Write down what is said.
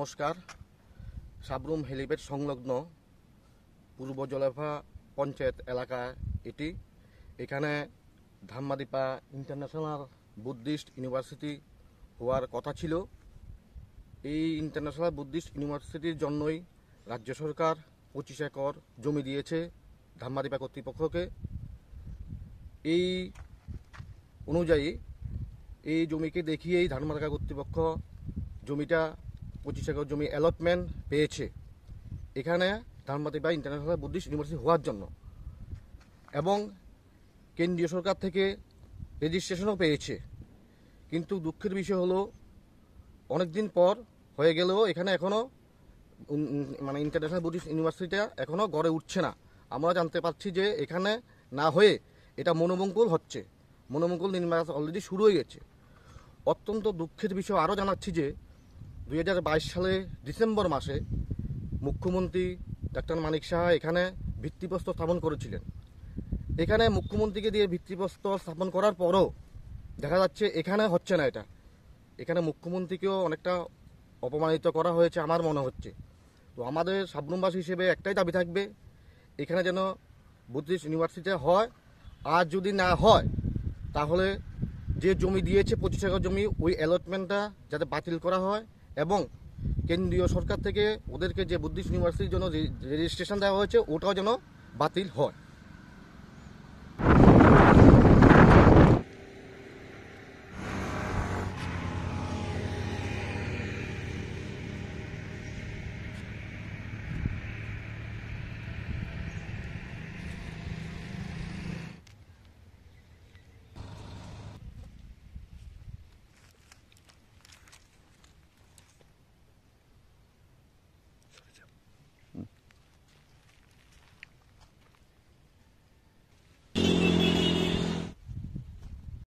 নমস্কার। সাবরুম হেলিপ্যাড সংলগ্ন পূর্ব জলেফা পঞ্চায়েত এলাকা এটি। এখানে ধামমাদিপা ইন্টারন্যাশনাল বুদ্ধিস্ট ইউনিভার্সিটি হওয়ার কথা ছিল। এই ইন্টারন্যাশনাল বুদ্ধিস্ট ইউনিভার্সিটির জন্যই রাজ্য সরকার 25 একর জমি দিয়েছে ধামমাদিপা কর্তৃপক্ষকে। এই অনুযায়ী এই জমিকে দেখিয়েই ধামমাদিপা কর্তৃপক্ষ জমিটা 25 একর জমি অ্যালটমেন্ট পেয়েছে এখানে ধামমাদিপা ইন্টারন্যাশনাল বুদ্ধিস্ট ইউনিভার্সিটি হওয়ার জন্য, এবং কেন্দ্রীয় সরকার থেকে রেজিস্ট্রেশনও পেয়েছে। কিন্তু দুঃখের বিষয় হলো অনেক দিন পর হয়ে গেলেও এখানে এখনও ইন্টারন্যাশনাল বুদ্ধিস্ট ইউনিভার্সিটিটা এখনও গড়ে উঠছে না। আমরা জানতে পারছি যে এখানে না হয়ে এটা মনোমঙ্গল হচ্ছে, মনোমঙ্গল নির্মাণ অলরেডি শুরু হয়ে গেছে। অত্যন্ত দুঃখের বিষয় আরও জানাচ্ছি যে 2022 সালে ডিসেম্বর মাসে মুখ্যমন্ত্রী ডাক্তার মানিক সাহা এখানে ভিত্তিপ্রস্তর স্থাপন করেছিলেন। এখানে মুখ্যমন্ত্রীকে দিয়ে ভিত্তিপ্রস্তর স্থাপন করার পরও দেখা যাচ্ছে এখানে হচ্ছে না। এখানে মুখ্যমন্ত্রীকেও অনেকটা অপমানিত করা হয়েছে আমার মনে হচ্ছে। তো আমাদের সাবরুমবাসী হিসেবে একটাই দাবি থাকবে, এখানে যেন বুদ্ধিস্ট ইউনিভার্সিটি হয়। আর যদি না হয় তাহলে যে জমি দিয়েছে 25 একর জমি, ওই অ্যালটমেন্টটা যাতে বাতিল করা হয়, এবং কেন্দ্রীয় সরকার থেকে ওদেরকে যে বুদ্ধিস্ট ইউনিভার্সিটির জন্য রেজিস্ট্রেশন দেওয়া হয়েছে ওটাও যেন বাতিল হয়।